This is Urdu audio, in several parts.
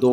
2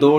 2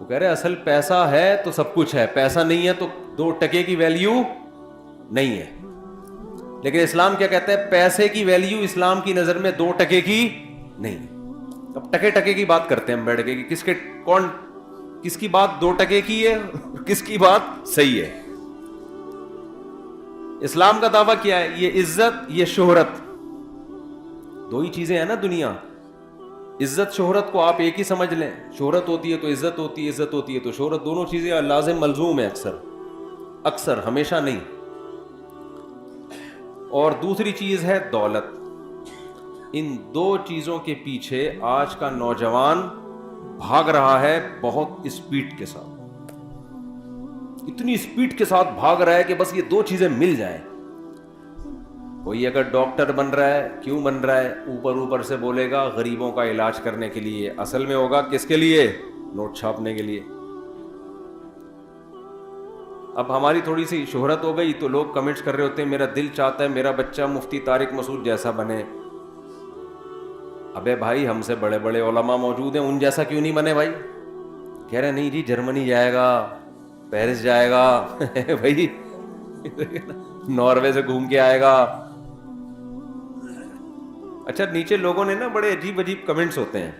وہ کہہ رہے اصل پیسہ ہے تو سب کچھ ہے, پیسہ نہیں ہے تو 2 ٹکے کی ویلیو نہیں ہے. لیکن اسلام کیا کہتا ہے, پیسے کی ویلیو اسلام کی نظر میں 2 ٹکے کی نہیں. اب ٹکے کی بات کرتے ہیں ہم بیٹھ کے, کس کی بات 2 ٹکے کی ہے, کس کی بات صحیح ہے. اسلام کا دعویٰ کیا ہے, یہ عزت, یہ شہرت, 2 ہی چیزیں ہیں نا دنیا. عزت شہرت کو آپ ایک ہی سمجھ لیں, شہرت ہوتی ہے تو عزت ہوتی ہے, عزت ہوتی ہے تو شہرت, دونوں چیزیں لازم ملزوم ہیں اکثر, ہمیشہ نہیں. اور دوسری چیز ہے دولت. ان 2 چیزوں کے پیچھے آج کا نوجوان بھاگ رہا ہے بہت اسپیڈ کے ساتھ, اتنی اسپیڈ کے ساتھ بھاگ رہا ہے کہ بس یہ 2 چیزیں مل جائیں. کوئی اگر ڈاکٹر بن رہا ہے, کیوں بن رہا ہے, اوپر سے بولے گا غریبوں کا علاج کرنے کے لیے, اصل میں ہوگا کس کے لیے, نوٹ چھاپنے کے لیے. اب ہماری تھوڑی سی شہرت ہو گئی تو لوگ کمنٹس کر رہے ہوتے ہیں میرا دل چاہتا ہے میرا بچہ مفتی طارق مسعود جیسا بنے. ابے بھائی ہم سے بڑے بڑے علماء موجود ہیں, ان جیسا کیوں نہیں بنے بھائی. کہہ رہے نہیں جی جرمنی جائے گا, پیرس جائے گا بھائی, ناروے سے گھوم کے آئے گا. اچھا نیچے لوگوں نے نا بڑے عجیب کمنٹس ہوتے ہیں,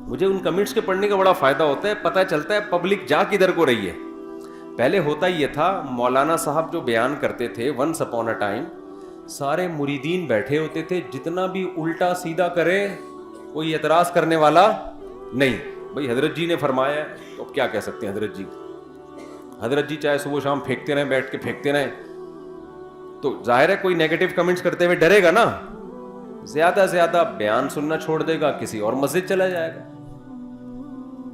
مجھے ان کمنٹس کے پڑھنے کا بڑا فائدہ ہوتا ہے, پتہ چلتا ہے پبلک جا کدھر کو رہی ہے. پہلے ہوتا یہ تھا, مولانا صاحب جو بیان کرتے تھے ونس اپون اے ٹائم, سارے مریدین بیٹھے ہوتے تھے, جتنا بھی الٹا سیدھا کرے کوئی اعتراض کرنے والا نہیں. بھائی حضرت جی نے فرمایا ہے تو کیا کہہ سکتے ہیں حضرت جی چاہے صبح شام پھینکتے رہیں, بیٹھ کے پھینکتے رہیں, تو ظاہر ہے کوئی نیگیٹو کمنٹس کرتے ہوئے ڈرے گا نا, زیادہ بیان سننا چھوڑ دے گا, کسی اور مسجد چلا جائے گا.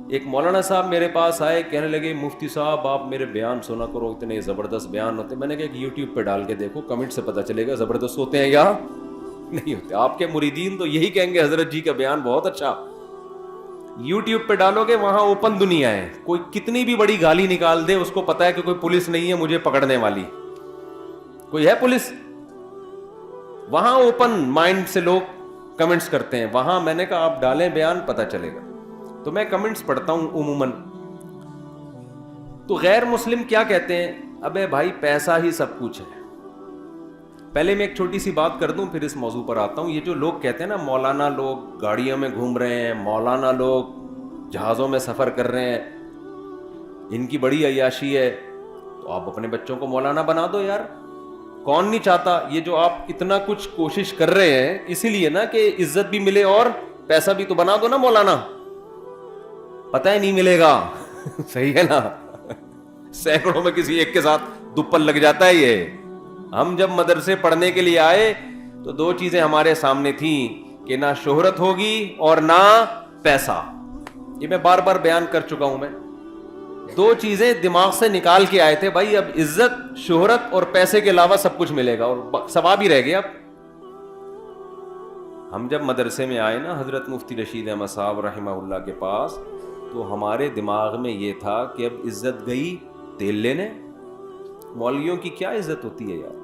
ایک مولانا صاحب میرے پاس آئے, کہنے لگے مفتی صاحب آپ میرے بیان سنا کرو, اتنے زبردست بیان ہوتے. میں نے کہا کہ یوٹیوب پہ ڈال کے دیکھو, کمنٹ سے پتہ چلے گا زبردست ہوتے ہیں یا نہیں ہوتے. آپ کے مریدین تو یہی کہیں گے حضرت جی کا بیان بہت اچھا. یوٹیوب پہ ڈالو گے وہاں اوپن دنیا ہے, کوئی کتنی بھی بڑی گالی نکال دے اس کو پتا ہے کہ کوئی پولیس نہیں ہے مجھے پکڑنے والی, کوئی ہے پولیس. وہاں اوپن مائنڈ سے لوگ کمنٹس کرتے ہیں, وہاں میں نے کہا آپ ڈالیں بیان پتہ چلے گا. تو میں کمنٹس پڑھتا ہوں عموماً, تو غیر مسلم کیا کہتے ہیں, ابے بھائی پیسہ ہی سب کچھ ہے. پہلے میں ایک چھوٹی سی بات کر دوں پھر اس موضوع پر آتا ہوں. یہ جو لوگ کہتے ہیں نا مولانا لوگ گاڑیوں میں گھوم رہے ہیں, مولانا لوگ جہازوں میں سفر کر رہے ہیں, ان کی بڑی عیاشی ہے, تو آپ اپنے بچوں کو مولانا بنا دو یار. کون نہیں چاہتا, یہ جو آپ اتنا کچھ کوشش کر رہے ہیں اسی لیے نا کہ عزت بھی ملے اور پیسہ بھی, تو بنا دو نا مولانا. پتہ ہی نہیں ملے گا صحیح ہے نا, سینکڑوں میں کسی ایک کے ساتھ دوپل لگ جاتا ہے. یہ ہم جب مدرسے پڑھنے کے لیے آئے تو 2 چیزیں ہمارے سامنے تھیں کہ نہ شہرت ہوگی اور نہ پیسہ. یہ میں بار بار بیان کر چکا ہوں. میں 2 چیزیں دماغ سے نکال کے آئے تھے, بھائی اب عزت شہرت اور پیسے کے علاوہ سب کچھ ملے گا اور ثواب ہی رہ گیا. اب ہم جب مدرسے میں آئے نا حضرت مفتی رشید احمد صاحب رحمہ اللہ کے پاس, تو ہمارے دماغ میں یہ تھا کہ اب عزت گئی تیل لینے. مولویوں کی کیا عزت ہوتی ہے یار,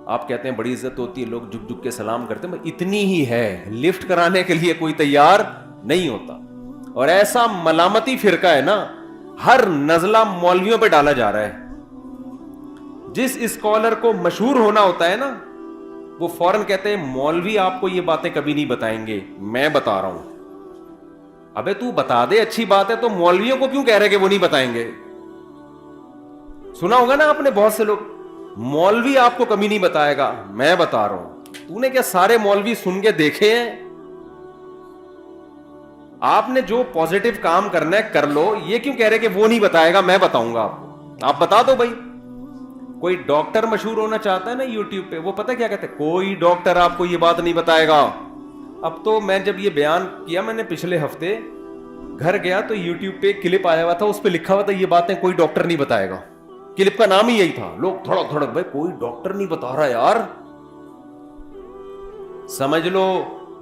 آپ کہتے ہیں بڑی عزت ہوتی ہے, لوگ جھک جھک کے سلام کرتے ہیں, اتنی ہی ہے, لفٹ کرانے کے لیے کوئی تیار نہیں ہوتا. اور ایسا ملامتی فرقہ ہے نا, ہر نزلہ مولویوں پہ ڈالا جا رہا ہے. جس اسکالر کو مشہور ہونا ہوتا ہے نا, وہ فوراً کہتے ہیں مولوی آپ کو یہ باتیں کبھی نہیں بتائیں گے, میں بتا رہا ہوں. ابے تو بتا دے, اچھی بات ہے, تو مولویوں کو کیوں کہہ رہے کہ وہ نہیں بتائیں گے. سنا ہوگا نا آپ نے بہت سے لوگ, مولوی آپ کو کبھی نہیں بتائے گا, میں بتا رہا ہوں. تو نے کیا سارے مولوی سن کے دیکھے ہیں؟ آپ نے جو پازیٹیو کام کرنا ہے کر لو, یہ کیوں کہہ رہے کہ وہ نہیں بتائے گا, میں بتاؤں گا آپ کو. آپ بتا دو بھائی. کوئی ڈاکٹر مشہور ہونا چاہتا ہے نا یوٹیوب پہ, وہ پتہ کیا کہتے ہیں, کوئی ڈاکٹر آپ کو یہ بات نہیں بتائے گا. اب تو میں جب یہ بیان کیا, میں نے پچھلے ہفتے گھر گیا تو یوٹیوب پہ کلپ آیا ہوا تھا, اس پہ لکھا ہوا تھا یہ باتیں کوئی ڈاکٹر نہیں بتائے گا. کلپ کا نام ہی یہی تھا. لوگ دھڑک دھڑک, بھائی کوئی ڈاکٹر نہیں بتا رہا یار. سمجھ لو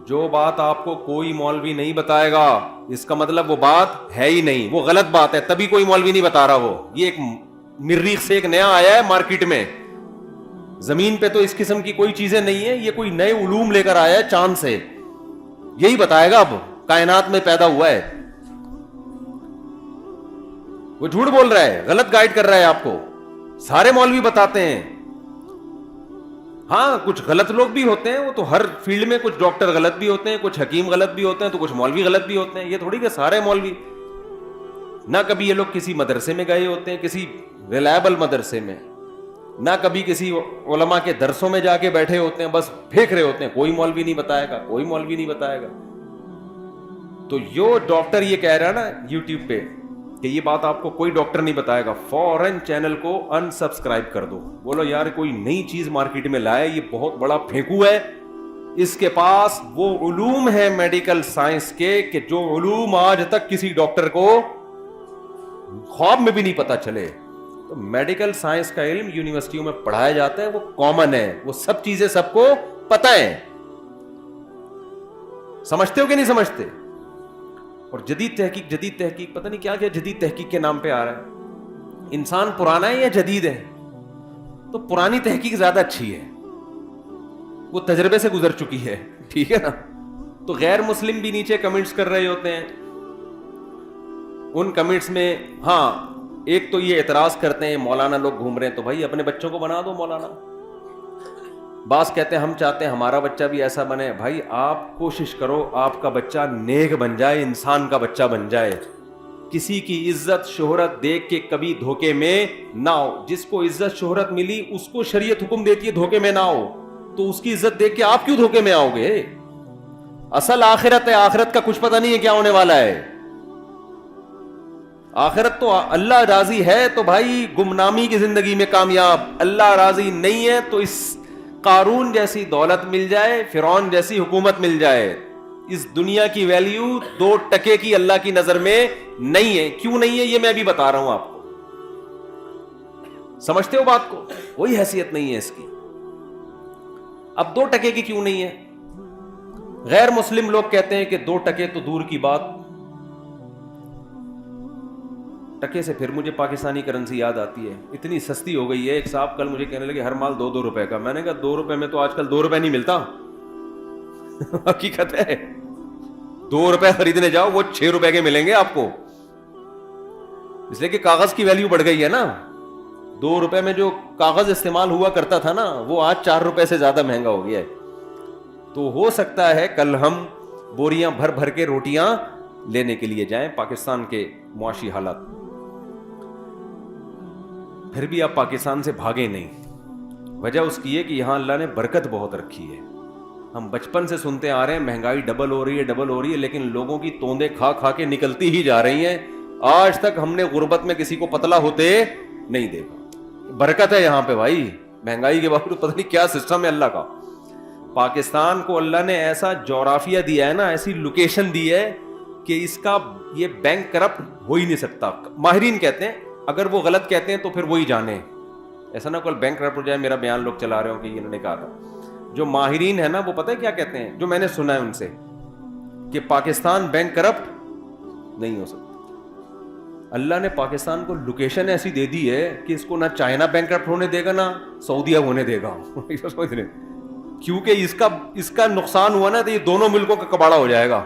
جو بات آپ کو کوئی مولوی نہیں بتائے گا اس کا مطلب وہ بات ہے ہی نہیں, وہ غلط بات ہے, تبھی کوئی مولوی نہیں بتا رہا. وہ یہ ایک مریخ سے ایک نیا آیا ہے مارکیٹ میں, زمین پہ تو اس قسم کی کوئی چیزیں نہیں ہے, یہ کوئی نئے علوم لے کر آیا ہے چاند سے, یہی بتائے گا اب کائنات میں پیدا ہوا ہے. وہ جھوٹ بول رہا ہے, غلط گائیڈ کر رہا ہے آپ کو. سارے مولوی بتاتے ہیں. ہاں کچھ غلط لوگ بھی ہوتے ہیں, وہ تو ہر فیلڈ میں, کچھ ڈاکٹر غلط بھی ہوتے ہیں, کچھ حکیم غلط بھی ہوتے ہیں, تو کچھ مولوی غلط بھی ہوتے ہیں. یہ تھوڑی کہ سارے مولوی. نہ کبھی یہ لوگ کسی مدرسے میں گئے ہوتے ہیں, کسی ریلائبل مدرسے میں, نہ کبھی کسی علماء کے درسوں میں جا کے بیٹھے ہوتے ہیں, بس پھینک رہے ہوتے ہیں, کوئی مولوی نہیں بتائے گا, کوئی مولوی نہیں بتائے گا. تو جو ڈاکٹر یہ کہہ رہا ہے نا یوٹیوب پہ کہ یہ بات آپ کو کوئی ڈاکٹر نہیں بتائے گا, فوراً چینل کو ان سبسکرائب کر دو. بولو یار کوئی نئی چیز مارکیٹ میں لائے, یہ بہت بڑا پھینکو ہے, اس کے پاس وہ علوم ہے میڈیکل سائنس کے کہ جو علوم آج تک کسی ڈاکٹر کو خواب میں بھی نہیں پتا چلے. تو میڈیکل سائنس کا علم یونیورسٹیوں میں پڑھایا جاتا ہے, وہ کامن ہے, وہ سب چیزیں سب کو پتہ ہے. سمجھتے ہو کہ نہیں سمجھتے؟ اور جدید تحقیق پتہ نہیں کیا جدید تحقیق کے نام پہ آ رہا ہے. انسان پرانا ہے یا جدید ہے؟ تو پرانی تحقیق زیادہ اچھی ہے, وہ تجربے سے گزر چکی ہے, ٹھیک ہے نا. تو غیر مسلم بھی نیچے کمنٹس کر رہے ہوتے ہیں. ان کمنٹس میں ہاں ایک تو یہ اعتراض کرتے ہیں مولانا لوگ گھوم رہے ہیں, تو بھائی اپنے بچوں کو بنا دو مولانا. بعض کہتے ہیں ہم چاہتے ہیں ہمارا بچہ بھی ایسا بنے. بھائی آپ کوشش کرو آپ کا بچہ نیک بن جائے, انسان کا بچہ بن جائے, کسی کی عزت شہرت دیکھ کے کبھی دھوکے میں نہ ہو. جس کو عزت شہرت ملی اس کو شریعت حکم دیتی ہے دھوکے میں نہ ہو, تو اس کی عزت دیکھ کے آپ کیوں دھوکے میں آؤ گے؟ اصل آخرت ہے, آخرت کا کچھ پتہ نہیں ہے کیا ہونے والا ہے. آخرت تو اللہ راضی ہے تو بھائی گمنامی کی زندگی میں کامیاب, اللہ راضی نہیں ہے تو اس قارون جیسی دولت مل جائے, فرعون جیسی حکومت مل جائے, اس دنیا کی ویلیو 2 ٹکے کی اللہ کی نظر میں نہیں ہے. کیوں نہیں ہے یہ میں ابھی بتا رہا ہوں آپ کو. سمجھتے ہو بات کو؟ کوئی حیثیت نہیں ہے اس کی. اب 2 ٹکے کی کیوں نہیں ہے؟ غیر مسلم لوگ کہتے ہیں کہ 2 ٹکے تو دور کی بات. ٹکے سے پھر مجھے پاکستانی کرنسی یاد آتی ہے, اتنی سستی ہو گئی ہے. ایک صاحب کل مجھے کہنے لگے ہر مال 2-2 روپے کا. میں نے کہا 2 روپے میں تو آج کل 2 روپے نہیں ملتا. حقیقت ہے, 2 روپے خریدنے جاؤ وہ 6 روپے کے ملیں گے آپ کو, اس لیے کہ کاغذ کی ویلیو بڑھ گئی ہے نا. 2 روپے میں جو کاغذ استعمال ہوا کرتا تھا نا وہ آج 4 روپے سے زیادہ مہنگا ہو گیا ہے. تو ہو سکتا ہے کل ہم بوریاں بھر بھر کے روٹیاں لینے کے لیے جائیں پاکستان کے معاشی حالات. پھر بھی آپ پاکستان سے بھاگے نہیں. وجہ اس کی ہے کہ یہاں اللہ نے برکت بہت رکھی ہے. ہم بچپن سے سنتے آ رہے ہیں مہنگائی ڈبل ہو رہی ہے, لیکن لوگوں کی توندیں کھا کھا کے نکلتی ہی جا رہی ہیں. آج تک ہم نے غربت میں کسی کو پتلا ہوتے نہیں دیکھا. برکت ہے یہاں پہ بھائی, مہنگائی کے باوجود پتہ نہیں کیا سسٹم ہے اللہ کا. پاکستان کو اللہ نے ایسا جغرافیہ دیا ہے نا, ایسی لوکیشن دی ہے کہ اس کا یہ بینک کرپٹ ہو ہی نہیں سکتا. ماہرین کہتے ہیں اگر وہ غلط کہتے ہیں تو پھر وہی جانے, ایسا نہ کوئی بینک کرپٹ ہو جائے میرا بیان لوگ چلا رہے ہوں کہ انہوں نے کہا تھا. جو ماہرین ہے نا وہ پتہ ہے کیا کہتے ہیں, جو میں نے سنا ہے ان سے, کہ پاکستان بینک کرپٹ نہیں ہو سکتا. اللہ نے پاکستان کو لوکیشن ایسی دے دی ہے کہ اس کو نہ چائنا بینک کرپٹ ہونے دے گا نہ سعودیہ ہونے دے گا. کیونکہ اس کا نقصان ہوا نا تو یہ دونوں ملکوں کا کباڑا ہو جائے گا.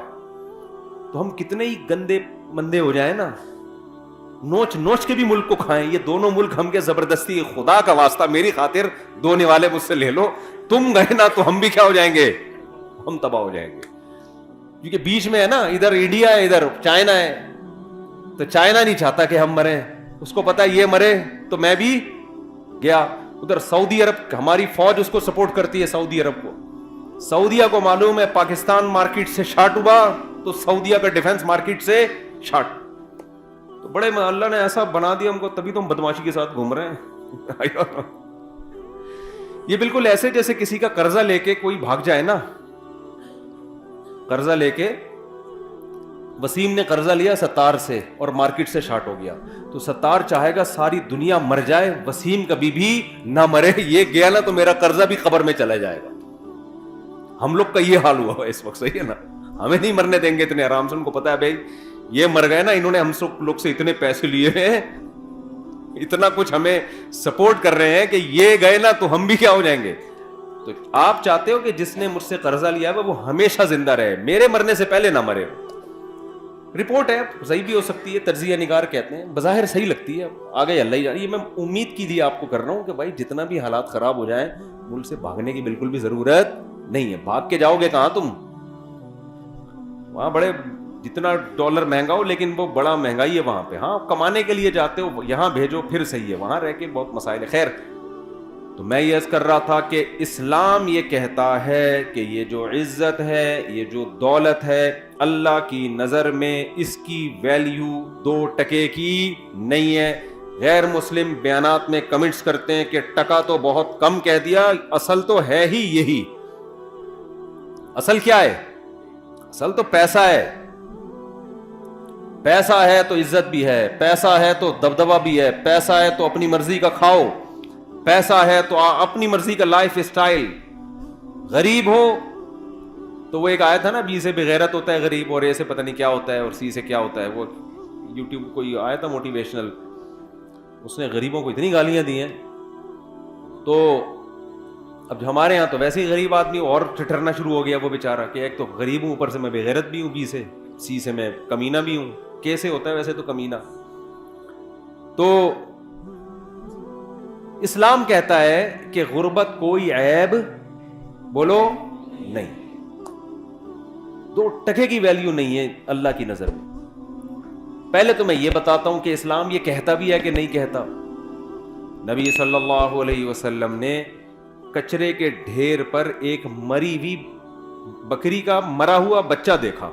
تو ہم کتنے ہی گندے مندے ہو جائیں نا, نوچ نوچ کے بھی ملک کو کھائیں. یہ دونوں ملک ہم کے زبردستی, خدا کا واسطہ میری خاطر دونے والے مجھ سے لے لو, تم گئے نا تو ہم بھی کیا ہو جائیں گے, ہم تباہ ہو جائیں گے. کیونکہ بیچ میں ہے نا, ادھر انڈیا ہے ادھر چائنا ہے, تو چائنا نہیں چاہتا کہ ہم مریں, اس کو پتا یہ مرے تو میں بھی گیا. ادھر سعودی عرب ہماری فوج اس کو سپورٹ کرتی ہے, سعودی عرب کو. سعودیہ کو معلوم ہے پاکستان مارکیٹ سے شارٹ ہوا تو سعودیہ کا ڈیفنس مارکیٹ سے شارٹ. تو بڑے اللہ نے ایسا بنا دیا ہم کو, تبھی تو ہم بدماشی کے ساتھ گھوم رہے ہیں. یہ بالکل ایسے جیسے کسی کا قرضہ لے کے کوئی بھاگ جائے نا. قرضہ لے کے وسیم نے قرضہ لیا ستار سے اور مارکیٹ سے شارٹ ہو گیا, تو ستار چاہے گا ساری دنیا مر جائے, وسیم کبھی بھی نہ مرے. یہ گیا نا تو میرا قرضہ بھی قبر میں چلا جائے گا. ہم لوگ کا یہ حال ہوا اس وقت, صحیح ہے نا. ہمیں نہیں مرنے دیں گے اتنے آرام سے. ان کو پتا ہے بھائی یہ مر گئے نا, انہوں نے ہم سب لوگ سے اتنے پیسے لیے ہیں, اتنا کچھ ہمیں سپورٹ کر رہے ہیں کہ یہ گئے نا تو ہم بھی کیا ہو جائیں گے. تو آپ چاہتے ہو کہ جس نے مجھ سے قرضہ لیا ہے وہ ہمیشہ زندہ رہے, میرے مرنے سے پہلے نہ مرے. رپورٹ ہے, صحیح بھی ہو سکتی ہے, تجزیہ نگار کہتے ہیں, بظاہر صحیح لگتی ہے, آگے اللہ ہی جانے. یہ میں امید کے لیے آپ کو کر رہا ہوں کہ بھائی جتنا بھی حالات خراب ہو جائیں, ملک سے بھاگنے کی بالکل بھی ضرورت نہیں ہے. بھاگ کے جاؤ گے کہاں تم؟ وہاں بڑے جتنا ڈالر مہنگا ہو لیکن وہ بڑا مہنگائی ہے وہاں پہ. ہاں کمانے کے لیے جاتے ہو, یہاں بھیجو پھر صحیح ہے, وہاں رہ کے بہت مسائل ہے. خیر, تو میں یہ عرض کر رہا تھا کہ اسلام یہ کہتا ہے کہ یہ جو عزت ہے, یہ جو دولت ہے, اللہ کی نظر میں اس کی ویلیو 2 ٹکے کی نہیں ہے. غیر مسلم بیانات میں کمنٹس کرتے ہیں کہ ٹکا تو بہت کم کہہ دیا, اصل تو ہے ہی یہی. اصل کیا ہے؟ اصل تو پیسہ ہے. پیسہ ہے تو عزت بھی ہے, پیسہ ہے تو دبدبہ بھی ہے, پیسہ ہے تو اپنی مرضی کا کھاؤ, پیسہ ہے تو اپنی مرضی کا لائف اسٹائل. غریب ہو تو وہ ایک آیت ہے نا, بی سے بغیرت ہوتا ہے غریب, اور اے سے پتہ نہیں کیا ہوتا ہے, اور سی سے کیا ہوتا ہے. وہ یوٹیوب کوئی آیا تھا موٹیویشنل, اس نے غریبوں کو اتنی گالیاں دی ہیں. تو اب ہمارے ہاں تو ویسے ہی غریب آدمی اور ٹھٹرنا شروع ہو گیا وہ بیچارہ, کہ ایک تو غریب ہوں, اوپر سے میں بغیرت بھی ہوں, بی سے, سی سے میں کمینہ بھی ہوں. کیسے ہوتا ہے ویسے تو کمینہ؟ تو اسلام کہتا ہے کہ غربت کوئی عیب بولو نہیں, 2 ٹکے کی ویلیو نہیں ہے اللہ کی نظر میں. پہلے تو میں یہ بتاتا ہوں کہ اسلام یہ کہتا بھی ہے کہ نہیں کہتا. نبی صلی اللہ علیہ وسلم نے کچرے کے ڈھیر پر ایک مری ہوئی بکری کا مرا ہوا بچہ دیکھا.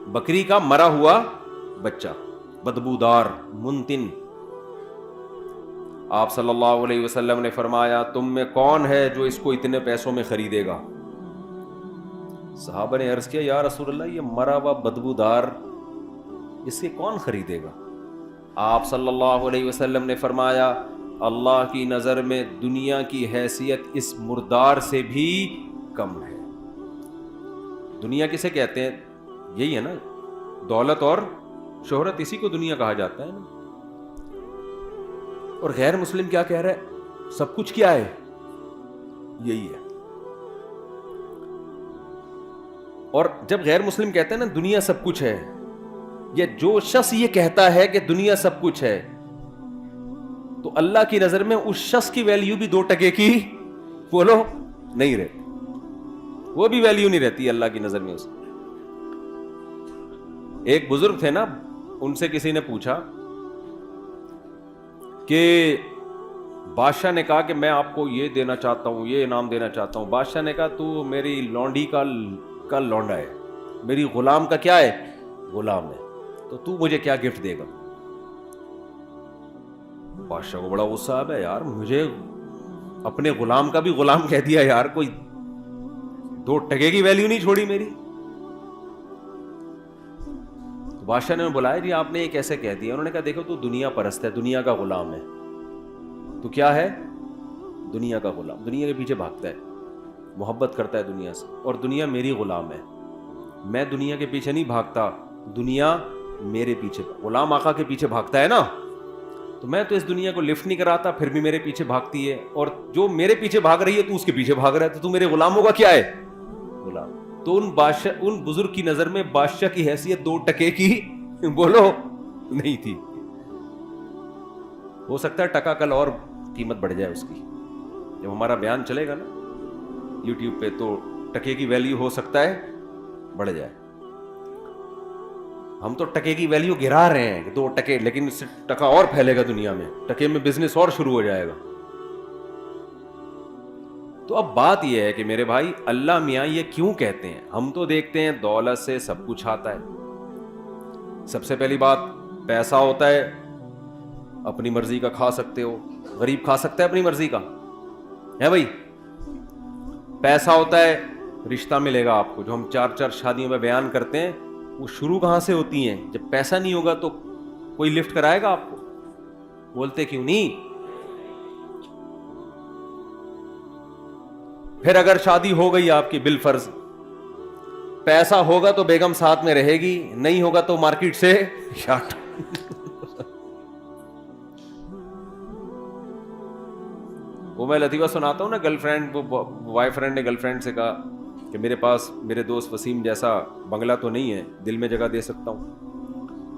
بکری کا مرا ہوا بچہ, بدبودار, منتن. آپ صلی اللہ علیہ وسلم نے فرمایا تم میں کون ہے جو اس کو اتنے پیسوں میں خریدے گا؟ صحابہ نے عرض کیا یا رسول اللہ, یہ مرا ہوا بدبودار اس سے کون خریدے گا؟ آپ صلی اللہ علیہ وسلم نے فرمایا اللہ کی نظر میں دنیا کی حیثیت اس مردار سے بھی کم ہے. دنیا کسے کہتے ہیں؟ یہی ہے نا, دولت اور شہرت, اسی کو دنیا کہا جاتا ہے نا. اور غیر مسلم کیا کہہ رہا ہے؟ سب کچھ کیا ہے؟ یہی ہے. اور جب غیر مسلم کہتے ہیں نا دنیا سب کچھ ہے, یا جو شخص یہ کہتا ہے کہ دنیا سب کچھ ہے, تو اللہ کی نظر میں اس شخص کی ویلیو بھی 2 ٹکے کی بولو نہیں رہتی. وہ بھی ویلیو نہیں رہتی اللہ کی نظر میں اس. ایک بزرگ تھے نا, ان سے کسی نے پوچھا کہ بادشاہ نے کہا کہ میں آپ کو یہ دینا چاہتا ہوں, یہ انعام دینا چاہتا ہوں. بادشاہ نے کہا تو میری لونڈی کا لونڈا ہے, میری غلام کا کیا ہے؟ غلام ہے, تو مجھے کیا گفٹ دے گا؟ بادشاہ کو بڑا غصہ آ گیا, یار مجھے اپنے غلام کا بھی غلام کہہ دیا یار, کوئی 2 ٹکے کی ویلیو نہیں چھوڑی میری. تو بادشاہ نے بلایا جی آپ نے یہ کیسے کہہ دیا؟ انہوں نے کہا دیکھو تو دنیا پرست ہے, دنیا کا غلام ہے. تو کیا ہے؟ دنیا کا غلام, دنیا کے پیچھے بھاگتا ہے, محبت کرتا ہے دنیا سے, اور دنیا میری غلام ہے. میں دنیا کے پیچھے نہیں بھاگتا, دنیا میرے پیچھے. غلام آقا کے پیچھے بھاگتا ہے نا, تو میں تو اس دنیا کو لفٹ نہیں کراتا, پھر بھی میرے پیچھے بھاگتی ہے, اور جو میرے پیچھے بھاگ رہی ہے تو اس کے پیچھے بھاگ رہا ہے, تو میرے غلاموں کا کیا ہے؟ غلام. تو ان بزرگ کی نظر میں بادشاہ کی حیثیت 2 ٹکے کی بولو نہیں تھی. ہو سکتا ہے ٹکا کل اور قیمت بڑھ جائے اس کی, جب ہمارا بیان چلے گا نا یوٹیوب پہ تو ٹکے کی ویلیو ہو سکتا ہے بڑھ جائے. ہم تو ٹکے کی ویلیو گرا رہے ہیں 2 ٹکے, لیکن اس سے ٹکا اور پھیلے گا دنیا میں, ٹکے میں بزنس اور شروع ہو جائے گا. تو اب بات یہ ہے کہ میرے بھائی اللہ میاں یہ کیوں کہتے ہیں؟ ہم تو دیکھتے ہیں دولت سے سب کچھ آتا ہے. سب سے پہلی بات پیسہ ہوتا ہے, اپنی مرضی کا کھا سکتے ہو. غریب کھا سکتا ہے اپنی مرضی کا ہے بھائی؟ پیسہ ہوتا ہے, رشتہ ملے گا آپ کو. جو ہم 4 شادیوں میں بیان کرتے ہیں وہ شروع کہاں سے ہوتی ہیں؟ جب پیسہ نہیں ہوگا تو کوئی لفٹ کرائے گا آپ کو؟ بولتے کیوں نہیں؟ پھر اگر شادی ہو گئی آپ کی بالفرض, پیسہ ہوگا تو بیگم ساتھ میں رہے گی, نہیں ہوگا تو مارکیٹ سے شاٹ. وہ میں لطیفہ سناتا ہوں نا, گرل فرینڈ, وہ بوائے فرینڈ نے گرل فرینڈ سے کہا کہ میرے پاس میرے دوست وسیم جیسا بنگلہ تو نہیں ہے, دل میں جگہ دے سکتا ہوں.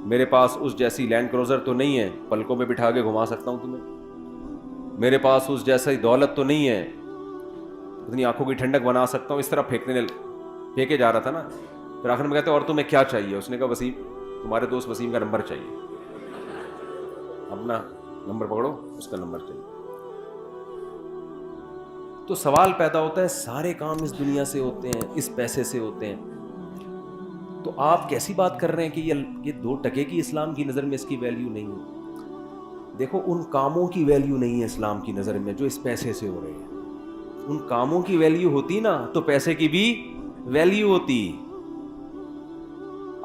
میرے پاس اس جیسی لینڈ کروزر تو نہیں ہے, پلکوں پہ بٹھا کے گھما سکتا ہوں تمہیں. میرے پاس اس جیسی دولت تو نہیں ہے, اتنی آنکھوں کی ٹھنڈک بنا سکتا ہوں. اس طرح پھینکے جا رہا تھا نا. پھر آخر میں کہتے اور تمہیں کیا چاہیے؟ اس نے کہا وسیم, تمہارے دوست وسیم کا نمبر چاہیے. اپنا نمبر پکڑو, اس کا نمبر چاہیے. تو سوال پیدا ہوتا ہے, سارے کام اس دنیا سے ہوتے ہیں, اس پیسے سے ہوتے ہیں, تو آپ کیسی بات کر رہے ہیں کہ یہ 2 ٹکے کی اسلام کی نظر میں اس کی ویلیو نہیں ہے؟ دیکھو, ان کاموں کی ویلیو نہیں ہے اسلام کی نظر میں جو اس پیسے سے ہو رہے ہیں. ان کاموں کی ویلیو ہوتی نا تو پیسے کی بھی ویلیو ہوتی.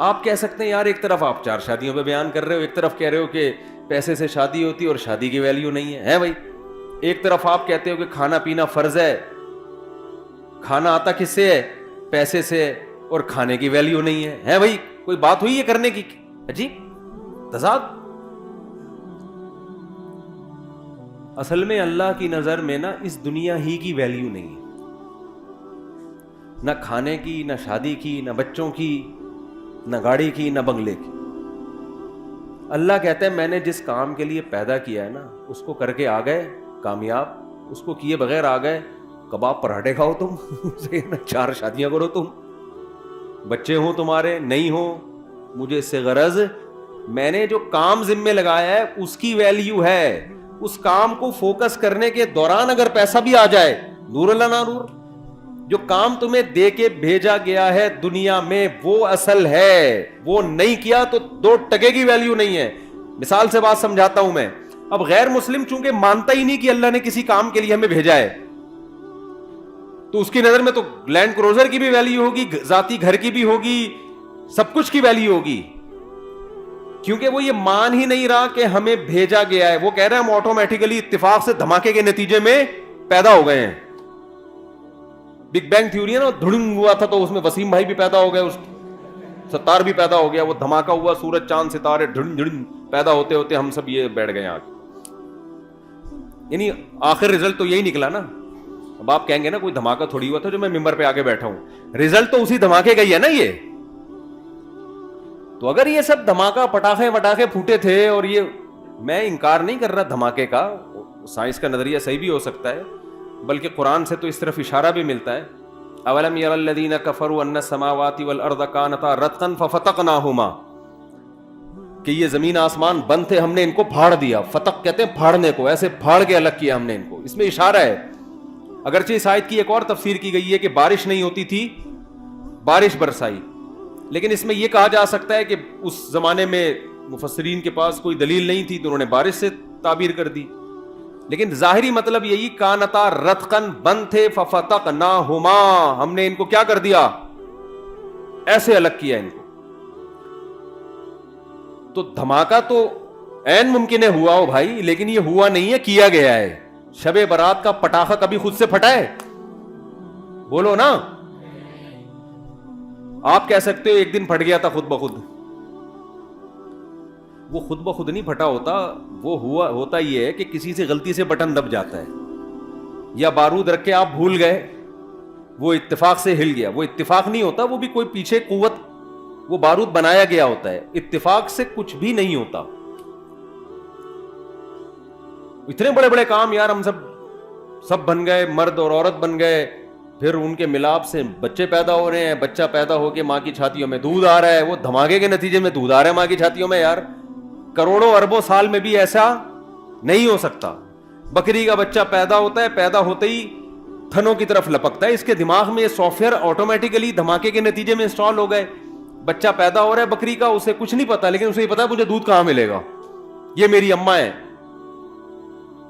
آپ کہہ سکتے ہیں یار ایک طرف آپ 4 شادیوں پہ بیان کر رہے ہو, ایک طرف کہہ رہے ہو کہ پیسے سے شادی ہوتی اور شادی کی ویلیو نہیں ہے بھائی. ایک طرف آپ کہتے ہو کہ کھانا پینا فرض ہے, کھانا آتا کس سے ہے؟ پیسے سے, اور کھانے کی ویلیو نہیں ہے بھائی. کوئی بات ہوئی ہے کرنے کی؟ عجیب تضاد. اصل میں اللہ کی نظر میں نا اس دنیا ہی کی ویلیو نہیں ہے, نہ کھانے کی, نہ شادی کی, نہ بچوں کی, نہ گاڑی کی, نہ بنگلے کی. اللہ کہتا ہے میں نے جس کام کے لیے پیدا کیا ہے نا اس کو کر کے آ گئے کامیاب, اس کو کیے بغیر آ گئے کباب پراٹھے کھاؤ تم 4 شادیاں کرو تم, بچے ہوں تمہارے نہیں ہوں, مجھے اس سے غرض. میں نے جو کام ذمے لگایا ہے اس کی ویلیو ہے. اس کام کو فوکس کرنے کے دوران اگر پیسہ بھی آ جائے, نور اللہ نہ نور, جو کام تمہیں دے کے بھیجا گیا ہے دنیا میں وہ اصل ہے. وہ نہیں کیا تو 2 ٹکے کی ویلیو نہیں ہے. مثال سے بات سمجھاتا ہوں میں. اب غیر مسلم چونکہ مانتا ہی نہیں کہ اللہ نے کسی کام کے لیے ہمیں بھیجا ہے, تو اس کی نظر میں تو لینڈ کروزر کی بھی ویلیو ہوگی, ذاتی گھر کی بھی ہوگی, سب کچھ کی ویلیو ہوگی, کیونکہ وہ یہ مان ہی نہیں رہا کہ ہمیں بھیجا گیا ہے. وہ کہہ رہے ہیں ہم آٹومیٹیکلی اتفاق سے دھماکے کے نتیجے میں پیدا ہو گئے ہیں. بگ بینگ تھیوری ہے نا, دھڑنگ ہوا تھا تو اس میں وسیم بھائی بھی پیدا ہو گئے, اس ستار بھی پیدا ہو گیا, وہ دھماکہ ہوا, سورج چاند ستارے دھڑن پیدا ہوتے ہوتے ہم سب یہ بیٹھ گئے آج. یعنی آخر رزلٹ تو یہی نکلا نا. اب آپ کہیں گے نا کوئی دھماکہ تھوڑی ہوا تھا جو میں ممبر پہ آگے بیٹھا ہوں, رزلٹ تو اسی دھماکے کا ہی ہے نا یہ. تو اگر یہ سب دھماکہ پٹاخے پھوٹے تھے, اور یہ میں انکار نہیں کر رہا دھماکے کا, سائنس کا نظریہ صحیح بھی ہو سکتا ہے, بلکہ قرآن سے تو اس طرف اشارہ بھی ملتا ہے. اولم یر الذین کفروا ان السماوات والارض کانتا رتقا ففتقناہما, کہ یہ زمین آسمان بند تھے ہم نے ان کو پھاڑ دیا. فتق کہتے ہیں پھاڑنے کو, ایسے پھاڑ کے الگ کیا ہم نے ان کو. اس میں اشارہ ہے. اگرچہ اس آیت کی ایک اور تفسیر کی گئی ہے کہ بارش نہیں ہوتی تھی, بارش برسائی, لیکن اس میں یہ کہا جا سکتا ہے کہ اس زمانے میں مفسرین کے پاس کوئی دلیل نہیں تھی تو انہوں نے بارش سے تعبیر کر دی. لیکن ظاہری مطلب یہی, کانتا رتقن بند تھے ففتقناہما, ہم نے ان کو کیا کر دیا؟ ایسے الگ کیا ان کو. تو دھماکہ تو عین ممکن ہے ہوا ہو بھائی, لیکن یہ ہوا نہیں ہے, کیا گیا ہے. شب برات کا پٹاخہ کبھی خود سے پھٹا ہے؟ بولو نا. آپ کہہ سکتے ہو ایک دن پھٹ گیا تھا خود بخود. وہ خود بخود نہیں پھٹا ہوتا, وہ ہوتا یہ ہے کہ کسی سے غلطی سے بٹن دب جاتا ہے, یا بارود رکھ کے آپ بھول گئے, وہ اتفاق سے ہل گیا. وہ اتفاق نہیں ہوتا, وہ بھی کوئی پیچھے قوت, وہ بارود بنایا گیا ہوتا ہے. اتفاق سے کچھ بھی نہیں ہوتا. اتنے بڑے بڑے کام یار ہم سب بن گئے, مرد اور عورت بن گئے, پھر ان کے ملاپ سے بچے پیدا ہو رہے ہیں, بچہ پیدا ہو کے ماں کی چھاتیوں میں دودھ آ رہا ہے, وہ دھماکے کے نتیجے میں دودھ آ رہا ہے ماں کی چھاتیوں میں. یار کروڑوں اربوں سال میں بھی ایسا نہیں ہو سکتا. بکری کا بچہ پیدا ہوتا ہے, پیدا ہوتے ہی تھنوں کی طرف لپکتا ہے, اس کے دماغ میں یہ سافٹ ویئر آٹومیٹیکلی دھماکے کے نتیجے میں انسٹال ہو گئے. بچہ پیدا ہو رہا ہے بکری کا, اسے کچھ نہیں پتا, لیکن اسے یہ پتا ہے مجھے دودھ کہاں ملے گا, یہ میری اماں ہے.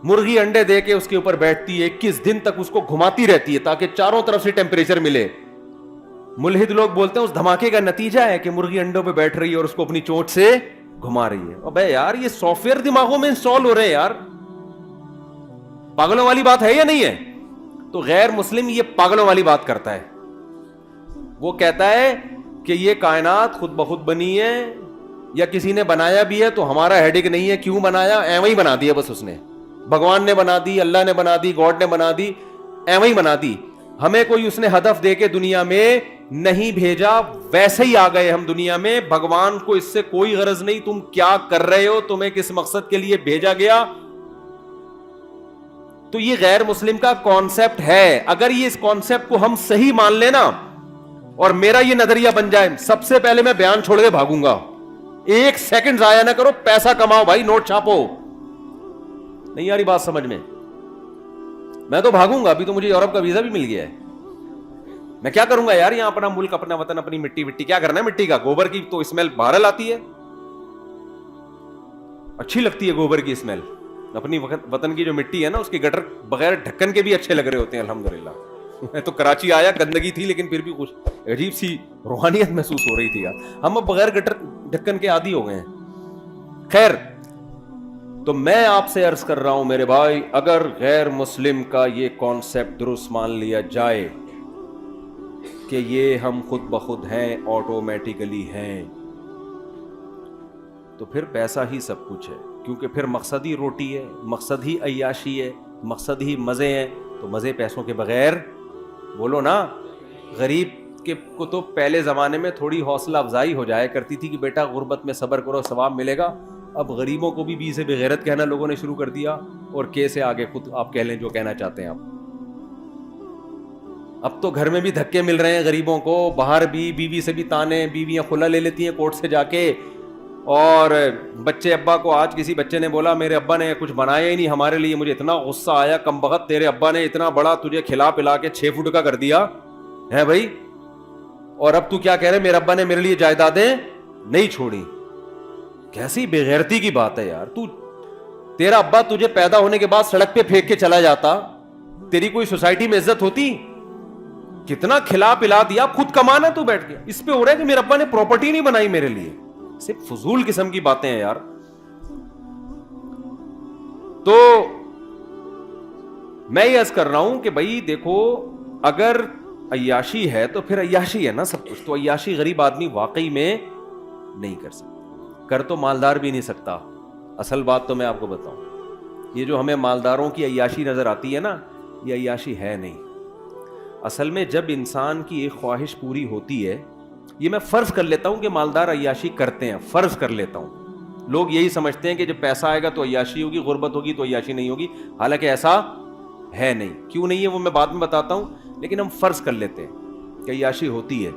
مرغی انڈے دے کے اس کے اوپر بیٹھتی ہے, 21 دن تک اس کو گھماتی رہتی ہے تاکہ چاروں طرف سے ٹیمپریچر ملے. ملحد لوگ بولتے ہیں اس دھماکے کا نتیجہ ہے کہ مرغی انڈوں پہ بیٹھ رہی ہے اور اس کو اپنی چونچ سے گھما رہی ہے. ابے یار یہ سافٹ ویئر دماغوں میں انسٹال ہو رہے ہیں یار, پاگلوں والی بات ہے یا نہیں ہے؟ تو غیر مسلم یہ پاگلوں والی بات کرتا ہے. وہ کہتا ہے کہ یہ کائنات خود بخود بنی ہے, یا کسی نے بنایا بھی ہے تو ہمارا ہیڈک نہیں ہے کیوں بنایا, ایویں ہی بنا دیا بس. اس نے, بھگوان نے بنا دی, اللہ نے بنا دی, گاڈ نے بنا دی, ایویں ہی بنا دی. ہمیں کوئی اس نے ہدف دے کے دنیا میں نہیں بھیجا, ویسے ہی آ گئے ہم دنیا میں. بھگوان کو اس سے کوئی غرض نہیں تم کیا کر رہے ہو, تمہیں کس مقصد کے لیے بھیجا گیا. تو یہ غیر مسلم کا کانسیپٹ ہے. اگر یہ اس کانسیپٹ کو ہم صحیح مان لینا اور میرا یہ نظریہ بن جائے, سب سے پہلے میں بیان چھوڑ کے بھاگوں گا. ایک سیکنڈ ضائع نہ کرو, پیسہ کماؤ بھائی, نوٹ چھاپو. نہیں آ رہی بات سمجھ میں؟ میں تو بھاگوں گا. ابھی تو مجھے یورپ کا ویزا بھی مل گیا ہے. میں کیا کروں گا یار, یہاں اپنا ملک, اپنا وطن, اپنی مٹی وٹی, کیا کرنا ہے مٹی کا؟ گوبر کی تو اسمیل باہر آتی ہے, اچھی لگتی ہے گوبر کی اسمیل. اپنی وطن کی جو مٹی ہے نا, اس کے گٹر بغیر ڈھکن کے بھی اچھے لگ رہے ہوتے ہیں الحمدللہ. میں تو کراچی آیا, گندگی تھی لیکن پھر بھی کچھ عجیب سی روحانیت محسوس ہو رہی تھی یار. ہم اب بغیر گٹر ڈھکن کے عادی ہو گئے ہیں. خیر, تو میں آپ سے عرض کر رہا ہوں میرے بھائی, اگر غیر مسلم کا یہ کانسیپٹ درست مان لیا جائے کہ یہ ہم خود بخود ہیں, آٹومیٹیکلی ہیں, تو پھر پیسہ ہی سب کچھ ہے. کیونکہ پھر مقصد ہی روٹی ہے, مقصد ہی عیاشی ہے, مقصد ہی مزے ہیں. تو مزے پیسوں کے بغیر, بولو نا. غریب کے کو تو پہلے زمانے میں تھوڑی حوصلہ افزائی ہو جایا کرتی تھی کہ بیٹا غربت میں صبر کرو, ثواب ملے گا. اب غریبوں کو بھی بی سے بغیرت کہنا لوگوں نے شروع کر دیا, اور کے سے آگے خود آپ کہہ لیں جو کہنا چاہتے ہیں آپ. اب تو گھر میں بھی دھکے مل رہے ہیں غریبوں کو, باہر بھی بیوی سے بھی تانے, بیویاں خلا لے لیتی ہیں کورٹ سے جا کے. اور بچے ابا کو, آج کسی بچے نے بولا میرے ابا نے کچھ بنایا ہی نہیں ہمارے لیے, مجھے اتنا غصہ آیا, کم بخت تیرے ابا نے اتنا بڑا تجھے کھلا پلا کے 6 فٹ کا کر دیا ہے بھائی, اور اب تو کیا کہہ رہے میرے ابا نے میرے لیے جائیدادیں نہیں چھوڑی. کیسی بے غیرتی کی بات ہے یار. تیرا ابا تجھے پیدا ہونے کے بعد سڑک پہ پھینک کے چلا جاتا, تیری کوئی سوسائٹی میں عزت ہوتی؟ کتنا کھلا پلا دیا, خود کمانا تو بیٹھ گیا. اس پہ ہو رہا ہے کہ میرے ابا نے پراپرٹی نہیں بنائی میرے لیے. صرف فضول قسم کی باتیں ہیں یار. تو میں یہ عرض کر رہا ہوں کہ بھائی دیکھو, اگر عیاشی ہے تو پھر عیاشی ہے نا سب کچھ. تو عیاشی غریب آدمی واقعی میں نہیں کر سکتا, کر تو مالدار بھی نہیں سکتا. اصل بات تو میں آپ کو بتاؤں, یہ جو ہمیں مالداروں کی عیاشی نظر آتی ہے نا, یہ عیاشی ہے نہیں. اصل میں جب انسان کی ایک خواہش پوری ہوتی ہے, یہ میں فرض کر لیتا ہوں کہ مالدار عیاشی کرتے ہیں, فرض کر لیتا ہوں. لوگ یہی سمجھتے ہیں کہ جب پیسہ آئے گا تو عیاشی ہوگی, غربت ہوگی تو عیاشی نہیں ہوگی. حالانکہ ایسا ہے نہیں. کیوں نہیں ہے وہ میں بعد میں بتاتا ہوں, لیکن ہم فرض کر لیتے ہیں کہ عیاشی ہوتی ہے.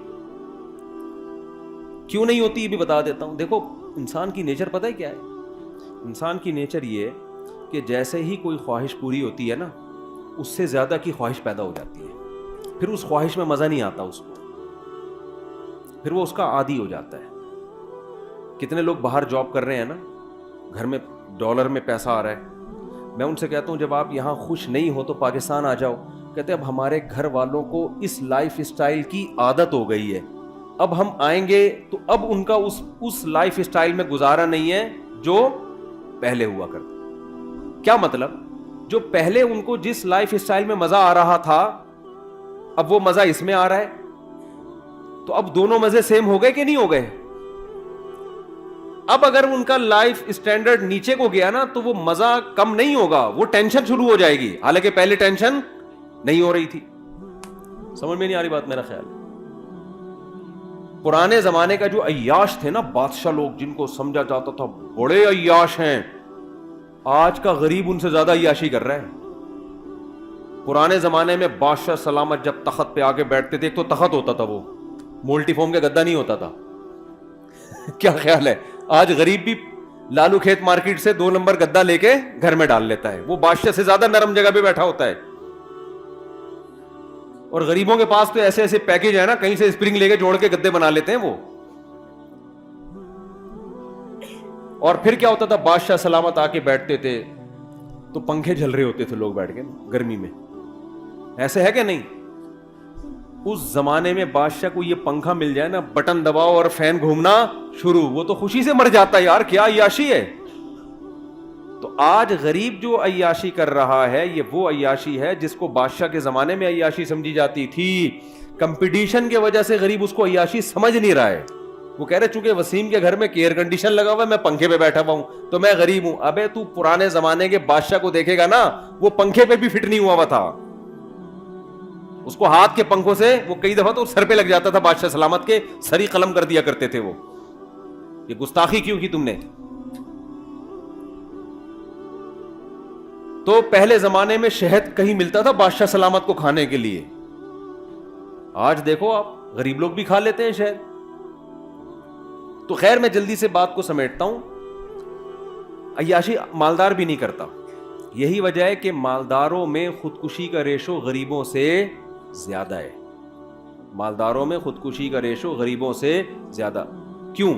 کیوں نہیں ہوتی یہ بھی بتا دیتا ہوں. دیکھو انسان کی نیچر پتہ ہے کیا ہے؟ انسان کی نیچر یہ کہ جیسے ہی کوئی خواہش پوری ہوتی ہے نا, اس سے زیادہ کی خواہش پیدا ہو جاتی ہے. پھر اس خواہش میں مزہ نہیں آتا اس کو, پھر وہ اس کا عادی ہو جاتا ہے. کتنے لوگ باہر جاب کر رہے ہیں نا, گھر میں ڈالر میں پیسہ آ رہا ہے. میں ان سے کہتا ہوں جب آپ یہاں خوش نہیں ہو تو پاکستان آ جاؤ. کہتے اب ہمارے گھر والوں کو اس لائف اسٹائل کی عادت ہو گئی ہے, اب ہم آئیں گے تو اب ان کا اس لائف اسٹائل میں گزارا نہیں ہے جو پہلے ہوا کرتا. کیا مطلب؟ جو پہلے ان کو جس لائف اسٹائل میں مزہ آ رہا تھا, اب وہ مزہ اس میں آ رہا ہے. تو اب دونوں مزے سیم ہو گئے کہ نہیں ہو گئے؟ اب اگر ان کا لائف اسٹینڈرڈ نیچے کو گیا نا تو وہ مزہ کم نہیں ہوگا, وہ ٹینشن شروع ہو جائے گی, حالانکہ پہلے ٹینشن نہیں ہو رہی تھی. سمجھ میں نہیں آ رہی بات میرا خیال. پرانے زمانے کا جو عیاش تھے نا بادشاہ لوگ, جن کو سمجھا جاتا تھا بڑے عیاش ہیں, آج کا غریب ان سے زیادہ عیاشی کر رہا ہے. پرانے زمانے میں بادشاہ سلامت جب تخت پہ آگے بیٹھتے تھے, ایک تو تخت ہوتا تھا, وہ مولٹی فوم کا گدا نہیں ہوتا تھا. کیا خیال ہے؟ آج غریب بھی لالو کھیت مارکیٹ سے 2 نمبر گدا لے کے گھر میں ڈال لیتا ہے, وہ بادشاہ سے زیادہ نرم جگہ پہ بیٹھا ہوتا ہے. اور غریبوں کے پاس تو ایسے ایسے پیکج ہے نا, کہیں سے اسپرنگ لے کے جوڑ کے گدے بنا لیتے ہیں وہ. اور پھر کیا ہوتا تھا, بادشاہ سلامت آ کے بیٹھتے تھے تو پنکھے جل رہے ہوتے تھے لوگ بیٹھ کے گرمی میں. ایسے ہے کہ نہیں؟ اس زمانے میں بادشاہ کو یہ پنکھا مل جائے نا, بٹن دباؤ اور فین گھومنا شروع, وہ تو خوشی سے مر جاتا ہے یار, کیا عیاشی ہے. تو آج غریب جو عیاشی کر رہا ہے, یہ وہ عیاشی ہے جس کو بادشاہ کے زمانے میں عیاشی سمجھی جاتی تھی. کمپٹیشن کی وجہ سے غریب اس کو عیاشی سمجھ نہیں رہا ہے. وہ کہہ رہے چونکہ وسیم کے گھر میں ایئر کنڈیشن لگا ہوا ہے, میں پنکھے پہ بیٹھا ہوا ہوں تو میں غریب ہوں. ابے تو پرانے زمانے کے بادشاہ کو دیکھے گا نا, وہ پنکھے پہ بھی فٹ نہیں ہوا تھا. اس کو ہاتھ کے پنکھوں سے وہ کئی دفعہ تو سر پہ لگ جاتا تھا بادشاہ سلامت کے، سری قلم کر دیا کرتے تھے وہ، یہ گستاخی کیوں کی تم نے؟ تو پہلے زمانے میں شہد کہیں ملتا تھا بادشاہ سلامت کو کھانے کے لیے، آج دیکھو آپ غریب لوگ بھی کھا لیتے ہیں شہد۔ تو خیر میں جلدی سے بات کو سمیٹتا ہوں، عیاشی مالدار بھی نہیں کرتا، یہی وجہ ہے کہ مالداروں میں خودکشی کا ریشو غریبوں سے زیادہ ہے، مالداروں میں خودکشی کا ریشو غریبوں سے زیادہ۔ کیوں؟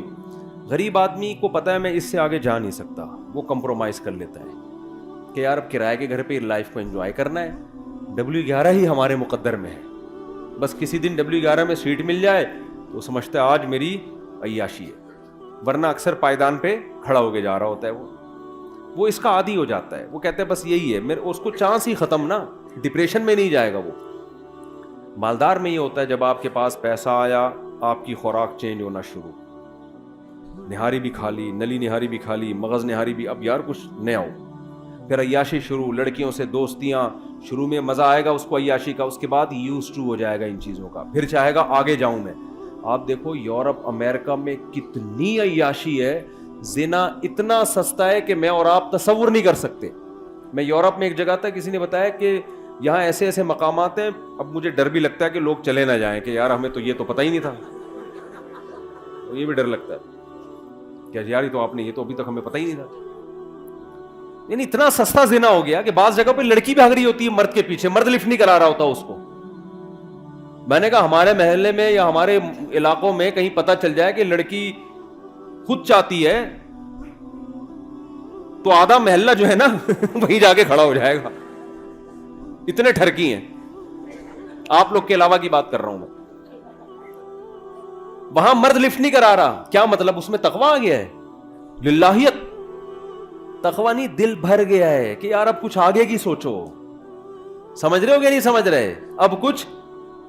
غریب آدمی کو پتا ہے میں اس سے آگے جا نہیں سکتا، وہ کمپرومائز کر لیتا ہے کہ یار اب کرائے کے گھر پہ لائف کو انجوائے کرنا ہے، W11 ہی ہمارے مقدر میں ہے، بس کسی دن W11 میں سیٹ مل جائے تو سمجھتا ہے آج میری عیاشی ہے، ورنہ اکثر پائیدان پہ کھڑا ہو کے جا رہا ہوتا ہے وہ اس کا عادی ہو جاتا ہے، وہ کہتے ہیں بس یہی ہے میرے، اس کو چانس ہی ختم نا، ڈپریشن میں نہیں جائے گا وہ۔ مالدار میں یہ ہوتا ہے جب آپ کے پاس پیسہ آیا آپ کی خوراک چینج ہونا شروع، نہاری بھی کھا لی، نلی نہاری بھی کھا لی، مغز نہاری بھی، اب یار کچھ نیا ہو، پھر عیاشی شروع، لڑکیوں سے دوستیاں، شروع میں مزہ آئے گا اس کو عیاشی کا، اس کے بعد یوز ٹو ہو جائے گا ان چیزوں کا، پھر چاہے گا آگے جاؤں میں۔ آپ دیکھو یورپ امریکہ میں کتنی عیاشی ہے، زنا اتنا سستا ہے کہ میں اور آپ تصور نہیں کر سکتے۔ میں یورپ میں ایک جگہ تھا، کسی نے بتایا کہ یہاں ایسے ایسے مقامات ہیں، اب مجھے ڈر بھی لگتا ہے کہ لوگ چلے نہ جائیں کہ یار ہمیں تو یہ تو پتہ ہی نہیں تھا، یہ بھی ڈر لگتا ہے کہ یار تو آپ نے یہ تو ابھی تک ہمیں پتہ ہی نہیں تھا۔ یعنی اتنا سستا زنا ہو گیا کہ بعض جگہ پہ لڑکی بھاگ رہی ہوتی ہے مرد کے پیچھے، مرد لفٹ نہیں کرا رہا ہوتا اس کو۔ میں نے کہا ہمارے محلے میں یا ہمارے علاقوں میں کہیں پتہ چل جائے کہ لڑکی خود چاہتی ہے تو آدھا محلہ جو ہے نا وہیں جا کے کھڑا ہو جائے گا، اتنے ٹھرکی ہیں۔ آپ لوگ کے علاوہ کی بات کر رہا ہوں میں، وہاں مرد لفٹ نہیں کرا رہا، کیا مطلب؟ اس میں تقویٰ آ گیا ہے، للہیت، تقویٰ نہیں، دل بھر گیا ہے کہ یار اب کچھ آگے کی سوچو، سمجھ رہے ہو کہ نہیں سمجھ رہے؟ اب کچھ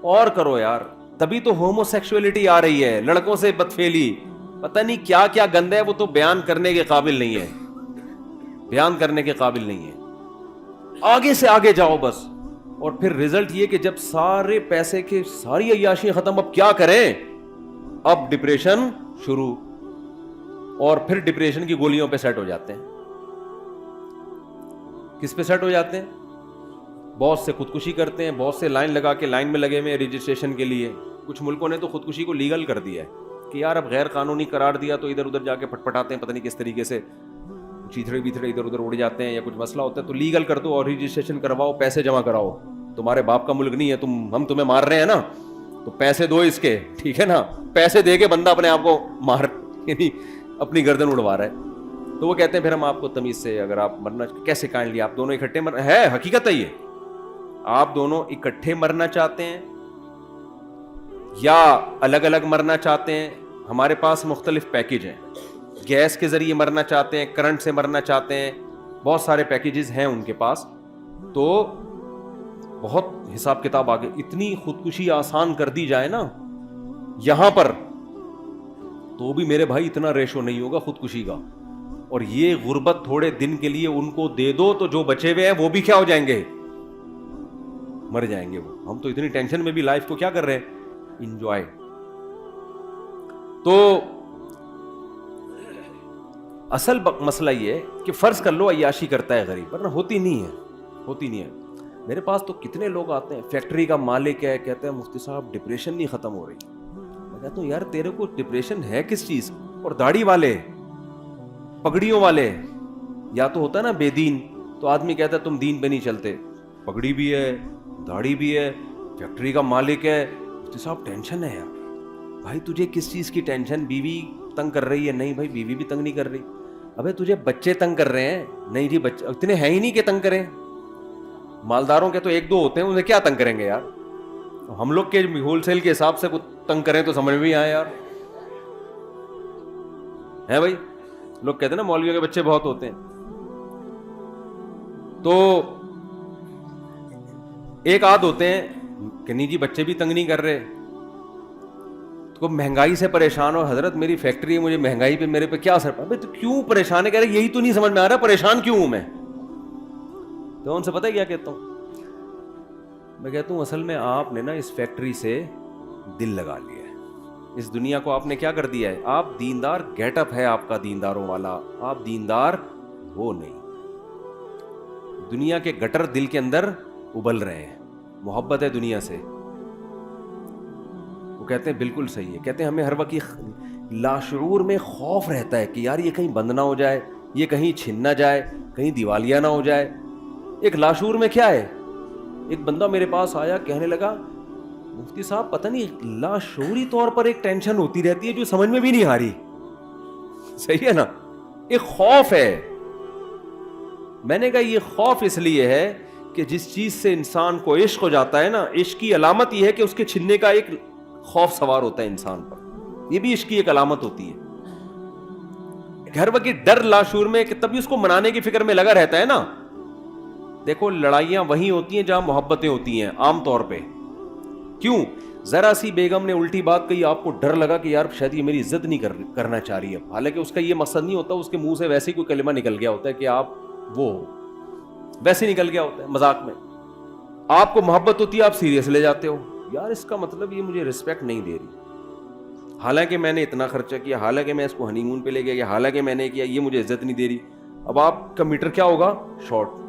اور کرو یار۔ تبھی تو ہومو سیکسولیٹی آ رہی ہے، لڑکوں سے بدفعلی، پتہ نہیں کیا کیا گند ہے، وہ تو بیان کرنے کے قابل نہیں ہے، بیان کرنے کے قابل نہیں ہے۔ آگے سے آگے جاؤ بس، اور پھر رزلٹ یہ کہ جب سارے پیسے کے ساری عیاشیاں ختم، اب کیا کریں؟ اب ڈپریشن شروع، اور پھر ڈپریشن کی گولیوں پہ سیٹ ہو جاتے ہیں۔ کس پہ سیٹ ہو جاتے ہیں؟ بہت سے خودکشی کرتے ہیں، بہت سے لائن لگا کے لائن میں لگے ہوئے رجسٹریشن کے لیے۔ کچھ ملکوں نے تو خودکشی کو لیگل کر دیا ہے کہ یار اب غیر قانونی قرار دیا تو ادھر ادھر جا کے پٹپٹاتے ہیں، پتہ نہیں کس طریقے سے چیتھڑے بیتھڑے ادھر ادھر اڑ جاتے ہیں، یا کچھ مسئلہ ہوتا ہے تو لیگل کر دو اور رجسٹریشن کرواؤ، پیسے جمع کراؤ، تمہارے باپ کا ملک نہیں ہے، ہم تمہیں مار رہے ہیں نا تو پیسے دو اس کے، ٹھیک ہے نا؟ پیسے دے کے بندہ اپنے آپ کو مار، یعنی اپنی گردن اڑوا رہا ہے۔ تو وہ کہتے ہیں پھر ہم آپ کو تمیز سے، اگر آپ مرنا کیسے کائنڈلی آپ دونوں اکٹھے ہے حقیقت ہے یہ، آپ دونوں اکٹھے مرنا چاہتے ہیں یا الگ الگ مرنا چاہتے ہیں؟ ہمارے پاس مختلف پیکیج ہیں، گیس کے ذریعے مرنا چاہتے ہیں، کرنٹ سے مرنا چاہتے ہیں، بہت سارے پیکیجز ہیں ان کے پاس، تو بہت حساب کتاب آگے۔ اتنی خودکشی آسان کر دی جائے نا یہاں پر تو بھی میرے بھائی اتنا ریشو نہیں ہوگا خودکشی کا، اور یہ غربت تھوڑے دن کے لیے ان کو دے دو تو جو بچے ہوئے ہیں وہ بھی کیا ہو جائیں گے؟ مر جائیں گے وہ۔ ہم تو اتنی ٹینشن میں بھی لائف کو کیا کر رہے ہیں؟ انجوائے۔ تو اصل مسئلہ یہ ہے کہ فرض کر لو عیاشی کرتا ہے غریب، ورنہ ہوتی نہیں ہے۔ میرے پاس تو کتنے لوگ آتے ہیں، فیکٹری کا مالک ہے، کہتے ہیں مفتی صاحب ڈپریشن نہیں ختم ہو رہی۔ میں کہتا ہوں یار تیرے کو ڈپریشن ہے کس چیز؟ اور داڑھی والے، پگڑیوں والے، یا تو ہوتا ہے نا بے دین، تو آدمی کہتا ہے تم دین پہ نہیں چلتے، پگڑی بھی ہے، داڑھی بھی ہے، فیکٹری کا مالک ہے، مفتی صاحب ٹینشن ہے یار۔ بھائی تجھے کس چیز کی ٹینشن؟ بیوی تنگ کر رہی ہے؟ نہیں بھائی بیوی بھی تنگ نہیں کر رہی۔ ابے تجھے بچے تنگ کر رہے ہیں؟ نہیں جی بچے اتنے ہیں ہی نہیں کہ تنگ کریں، مالداروں کے تو ایک دو ہوتے ہیں، انہیں کیا تنگ کریں گے یار؟ ہم لوگ کے ہول سیل کے حساب سے کچھ تنگ کریں تو سمجھ میں آئے یار، ہے بھائی؟ لوگ کہتے ہیں نا مولویوں کے بچے بہت ہوتے ہیں، تو ایک آدھ ہوتے ہیں کہ نہیں جی بچے بھی تنگ نہیں کر رہے، تو مہنگائی سے پریشان ہو، حضرت میری فیکٹری ہے، مجھے مہنگائی پہ میرے پہ کیا اثر پڑا؟ تو کیوں پریشان ہے؟ کہہ رہے یہی تو نہیں سمجھ میں آ رہا پریشان کیوں ہوں میں؟ تو ان سے پتہ ہے کیا کہتا ہوں، میں کہتا ہوں اصل میں آپ نے نا اس فیکٹری سے دل لگا لیا ہے, اس دنیا کو آپ نے کیا کر دیا ہے, آپ دیندار گیٹ اپ ہے آپ کا دینداروں والا, آپ دیندار وہ نہیں, دنیا کے گٹر دل کے اندر ابل رہے ہیں, محبت ہے دنیا سے. وہ کہتے ہیں بالکل صحیح ہے, کہتے ہیں ہمیں ہر وقت لاشعور میں خوف رہتا ہے کہ یار یہ کہیں بند نہ ہو جائے, یہ کہیں چھن نہ جائے, کہیں دیوالیہ نہ ہو جائے. ایک لاشعور میں کیا ہے, ایک بندہ میرے پاس آیا کہنے لگا مفتی صاحب پتہ نہیں لاشعوری طور پر ایک ٹینشن ہوتی رہتی ہے جو سمجھ میں بھی نہیں آ رہی. صحیح ہے نا, ایک خوف ہے. میں نے کہا یہ خوف اس لیے ہے کہ جس چیز سے انسان کو عشق ہو جاتا ہے نا, عشق کی علامت یہ ہے کہ اس کے چھننے کا ایک خوف سوار ہوتا ہے انسان پر, یہ بھی عشق کی ایک علامت ہوتی ہے. ہر وقت ڈر لاشعور میں کہ تبھی اس کو منانے کی فکر میں لگا رہتا ہے نا. دیکھو لڑائیاں وہیں ہوتی ہیں جہاں محبتیں ہوتی ہیں عام طور پہ. کیوں, ذرا سی بیگم نے الٹی بات کہی, آپ کو ڈر لگا کہ یار شاید یہ میری عزت نہیں کرنا چاہ رہی ہے, حالانکہ اس کا یہ مقصد نہیں ہوتا, اس کے منہ سے ویسے ہی کوئی کلمہ نکل گیا ہوتا ہے کہ آپ وہ ویسے نکل گیا ہوتا ہے مذاق میں. آپ کو محبت ہوتی ہے, آپ سیریس لے جاتے ہو, یار اس کا مطلب یہ مجھے رسپیکٹ نہیں دے رہی, حالانکہ میں نے اتنا خرچہ کیا, حالانکہ میں اس کو ہنی مون پہ لے گیا, حالانکہ میں نے کیا, یہ مجھے عزت نہیں دے رہی. اب آپ کا میٹر کیا ہوگا, شارٹ.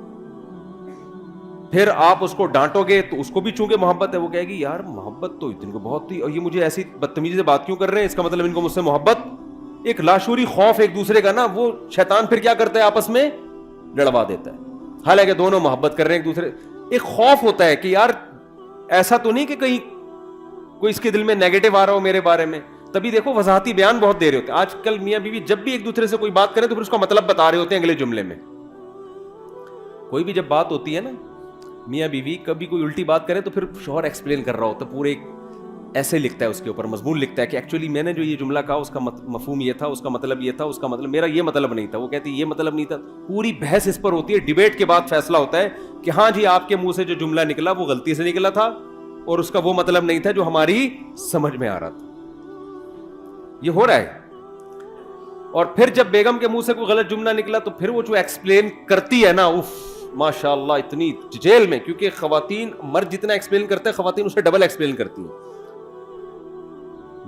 پھر آپ اس کو ڈانٹو گے تو اس کو بھی چونکہ محبت ہے, وہ کہے گی یار محبت تو ان کو بہت تھی اور یہ مجھے ایسی بدتمیزی سے بات کیوں کر رہے ہیں, اس کا مطلب ان کو مجھ سے محبت. ایک لاشعوری خوف ایک دوسرے کا نا, وہ شیطان پھر کیا کرتا ہے آپس میں لڑوا دیتا ہے, حالانکہ دونوں محبت کر رہے ہیں ایک دوسرے. ایک خوف ہوتا ہے کہ یار ایسا تو نہیں کہ کہیں کوئی اس کے دل میں نیگیٹو آ رہا ہو میرے بارے میں. تبھی دیکھو وضاحتی بیان بہت دے رہے ہوتے ہیں آج کل میاں بیوی, جب بھی ایک دوسرے سے کوئی بات کریں تو پھر اس کا مطلب بتا رہے ہوتے ہیں اگلے جملے میں. کوئی بھی جب بات ہوتی ہے نا میاں بیوی, کبھی کوئی الٹی بات کرے تو پھر شوہر ایکسپلین کر رہا ہوتا ہے, پورے ایسے لکھتا ہے اس کے اوپر مضمون لکھتا ہے کہ ایکچولی میں نے جو یہ جملہ کہا اس کا مفہوم یہ تھا, اس کا مطلب یہ تھا, اس کا مطلب میرا یہ مطلب نہیں تھا, وہ کہتی یہ مطلب نہیں تھا. پوری بحث اس پر ہوتی ہے, ڈیبیٹ کے بعد فیصلہ ہوتا ہے کہ ہاں جی آپ کے منہ سے جو جملہ نکلا وہ غلطی سے نکلا تھا اور اس کا وہ مطلب نہیں تھا جو ہماری سمجھ میں آ رہا تھا. یہ ہو رہا ہے. اور پھر جب بیگم کے منہ سے کوئی غلط جملہ نکلا تو پھر وہ جو ایکسپلین کرتی ہے نا, ماشاء اللہ اتنی جیل میں, کیونکہ خواتین مرد جتنا ایکسپلین کرتے ہیں خواتین اسے ڈبل ایکسپلین کرتی ہیں.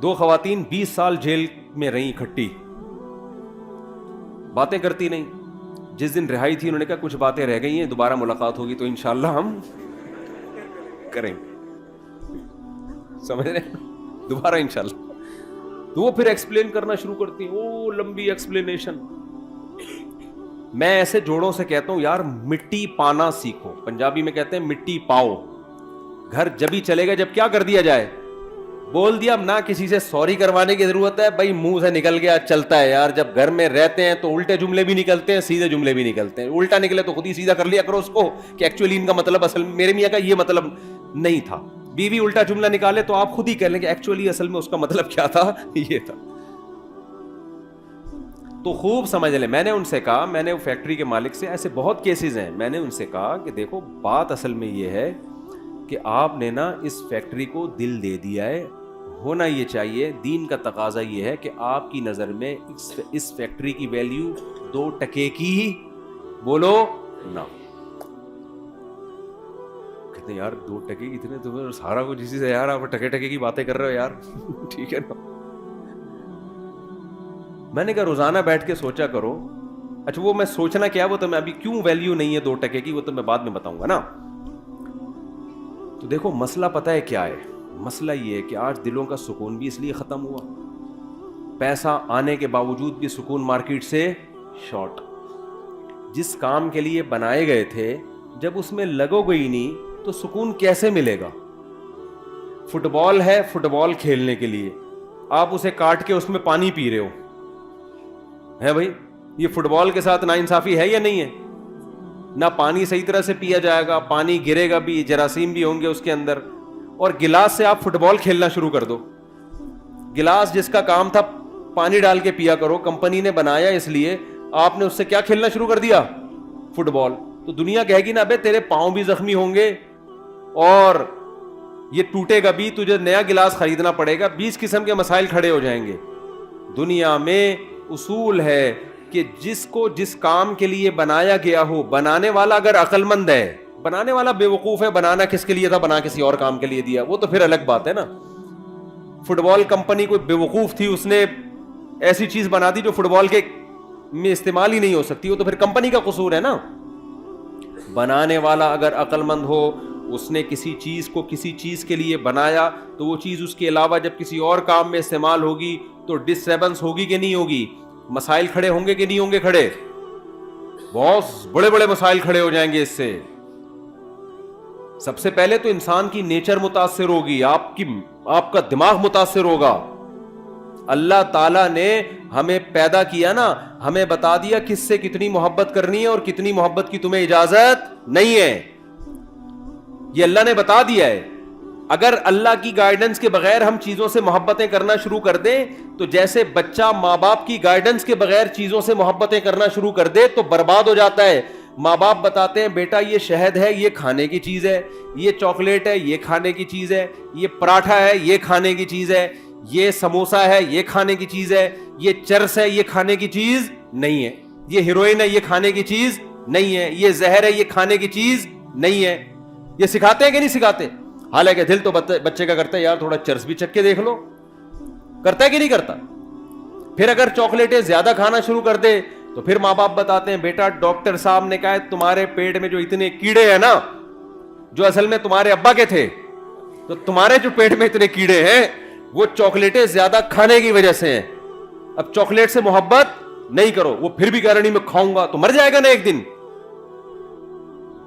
2 خواتین 20 سال جیل میں رہیں اکٹھی, باتیں کرتی نہیں. جس دن رہائی تھی انہوں نے کہا کچھ باتیں رہ گئی ہیں, دوبارہ ملاقات ہوگی تو انشاءاللہ ہم کریں گے, سمجھ رہے ہیں, دوبارہ انشاءاللہ. تو وہ پھر ایکسپلین کرنا شروع کرتی ہیں, وہ لمبی ایکسپلینیشن. میں ایسے جوڑوں سے کہتا ہوں یار مٹی پانا سیکھو, پنجابی میں کہتے ہیں مٹی پاؤ. گھر جب ہی چلے گا جب کیا کر دیا جائے, بول دیا, نہ کسی سے سوری کروانے کی ضرورت ہے, بھائی منہ سے نکل گیا چلتا ہے یار. جب گھر میں رہتے ہیں تو الٹے جملے بھی نکلتے ہیں, سیدھے جملے بھی نکلتے ہیں. الٹا نکلے تو خود ہی سیدھا کر لیا کرو اس کو کہ ایکچولی ان کا مطلب اصل میں میرے میاں کا یہ مطلب نہیں تھا. بیوی الٹا جملہ نکالے تو آپ خود ہی کہہ لیں کہ ایکچولی اصل میں اس کا مطلب کیا تھا, یہ تھا. تو خوب سمجھ لیں. میں نے ان سے کہا, میں نے وہ فیکٹری کے مالک سے, ایسے بہت کیسز ہیں, میں نے ان سے کہا کہ دیکھو بات اصل میں یہ ہے کہ آپ نے نا اس فیکٹری کو دل دے دیا ہے. ہونا یہ چاہیے, دین کا تقاضا یہ ہے کہ آپ کی نظر میں اس فیکٹری کی ویلیو 2 ٹکے کی ہی بولو نا. کہتے ہیں یار 2 ٹکے اتنے تو سارا کچھ اسی سے, یار آپ ٹکے ٹکے کی باتیں کر رہے ہو یار. ٹھیک ہے نا. میں نے کہا روزانہ بیٹھ کے سوچا کرو. اچھا وہ میں سوچنا کیا, وہ تو میں ابھی کیوں ویلیو نہیں ہے 2 ٹکے کی وہ تو میں بعد میں بتاؤں گا نا. تو دیکھو مسئلہ پتہ ہے کیا ہے, مسئلہ یہ ہے کہ آج دلوں کا سکون بھی اس لیے ختم ہوا, پیسہ آنے کے باوجود بھی سکون مارکیٹ سے شارٹ. جس کام کے لیے بنائے گئے تھے جب اس میں لگو گئی نہیں تو سکون کیسے ملے گا. فٹ بال ہے, فٹ بال کھیلنے کے لیے آپ اسے کاٹ کے اس میں پانی پی رہے ہو, ہے بھائی یہ فٹ بال کے ساتھ ناانصافی ہے یا نہیں ہے. نہ پانی صحیح طرح سے پیا جائے گا, پانی گرے گا بھی, جراثیم بھی ہوں گے اس کے اندر. اور گلاس سے آپ فٹ بال کھیلنا شروع کر دو. گلاس جس کا کام تھا پانی ڈال کے پیا کرو, کمپنی نے بنایا اس لیے, آپ نے اس سے کیا کھیلنا شروع کر دیا, فٹ بال. تو دنیا کہے گی نا ابے تیرے پاؤں بھی زخمی ہوں گے اور یہ ٹوٹے گا بھی, تجھے نیا گلاس خریدنا پڑے گا, 20 قسم کے مسائل کھڑے ہو جائیں گے. دنیا میں اصول ہے کہ جس کو جس کام کے لیے بنایا گیا ہو, بنانے والا اگر عقل مند ہے, بنانے والا بیوقوف ہے, بنانا کس کے لیے تھا, بنا کسی اور کام کے لیے دیا, وہ تو پھر الگ بات ہے نا. فٹ بال کمپنی کوئی بیوقوف تھی, اس نے ایسی چیز بنا دی جو فٹ بال کے میں استعمال ہی نہیں ہو سکتی, وہ تو پھر کمپنی کا قصور ہے نا. بنانے والا اگر عقل مند ہو, اس نے کسی چیز کو کسی چیز کے لیے بنایا, تو وہ چیز اس کے علاوہ جب کسی اور کام میں استعمال ہوگی تو ڈسٹربنس ہوگی کہ نہیں ہوگی, مسائل کھڑے ہوں گے کہ نہیں ہوں گے کھڑے, بہت بڑے بڑے مسائل کھڑے ہو جائیں گے اس سے. سب سے پہلے تو انسان کی نیچر متاثر ہوگی, آپ کا دماغ متاثر ہوگا. اللہ تعالیٰ نے ہمیں پیدا کیا نا, ہمیں بتا دیا کس سے کتنی محبت کرنی ہے اور کتنی محبت کی تمہیں اجازت نہیں ہے, یہ اللہ نے بتا دیا ہے. اگر اللہ کی گائیڈنس کے بغیر ہم چیزوں سے محبتیں کرنا شروع کر دیں, تو جیسے بچہ ماں باپ کی گائیڈنس کے بغیر چیزوں سے محبتیں کرنا شروع کر دے تو برباد ہو جاتا ہے. ماں باپ بتاتے ہیں بیٹا یہ شہد ہے, یہ کھانے کی چیز ہے, یہ چاکلیٹ ہے, یہ کھانے کی چیز ہے, یہ پراٹھا ہے, یہ کھانے کی چیز ہے, یہ سموسا ہے, یہ کھانے کی چیز ہے, یہ چرس ہے, یہ کھانے کی چیز نہیں ہے, یہ ہیروئن ہے, یہ کھانے کی چیز نہیں ہے, یہ زہر ہے, یہ کھانے کی چیز نہیں ہے. یہ سکھاتے ہیں کہ نہیں سکھاتے؟ حالانکہ دل تو بچے کا کرتا ہے یار تھوڑا چرس بھی چکھ کے دیکھ لو, کرتا ہے کہ نہیں کرتا؟ پھر اگر چاکلیٹیں زیادہ کھانا شروع کر دے تو پھر ماں باپ بتاتے ہیں بیٹا ڈاکٹر صاحب نے کہا ہے تمہارے پیٹ میں جو اتنے کیڑے ہیں نا, جو اصل میں تمہارے ابا کے تھے, تو تمہارے جو پیٹ میں اتنے کیڑے ہیں وہ چاکلیٹیں زیادہ کھانے کی وجہ سے ہیں. اب چاکلیٹ سے محبت نہیں کرو, وہ پھر بھی کہہ رہا نہیں میں کھاؤں گا, تو مر جائے گا نا ایک دن.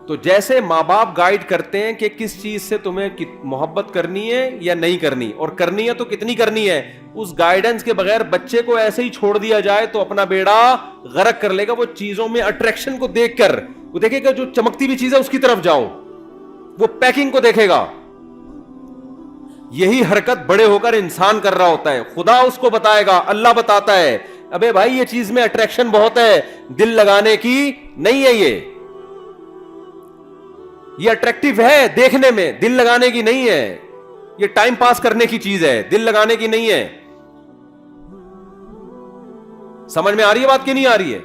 تو جیسے ماں باپ گائیڈ کرتے ہیں کہ کس چیز سے تمہیں محبت کرنی ہے یا نہیں کرنی, اور کرنی ہے تو کتنی کرنی ہے, اس گائیڈنس کے بغیر بچے کو ایسے ہی چھوڑ دیا جائے تو اپنا بیڑا غرق کر لے گا. وہ چیزوں میں اٹریکشن کو دیکھ کر وہ دیکھے گا جو چمکتی بھی چیز ہے اس کی طرف جاؤ, وہ پیکنگ کو دیکھے گا. یہی حرکت بڑے ہو کر انسان کر رہا ہوتا ہے. خدا اس کو بتائے گا, اللہ بتاتا ہے ابے بھائی یہ چیز میں اٹریکشن بہت ہے, دل لگانے کی نہیں ہے, یہ اٹریکٹیو ہے دیکھنے میں, دل لگانے کی نہیں ہے, یہ ٹائم پاس کرنے کی چیز ہے, دل لگانے کی نہیں ہے. سمجھ میں آ رہی ہے بات کہ نہیں آ رہی ہے؟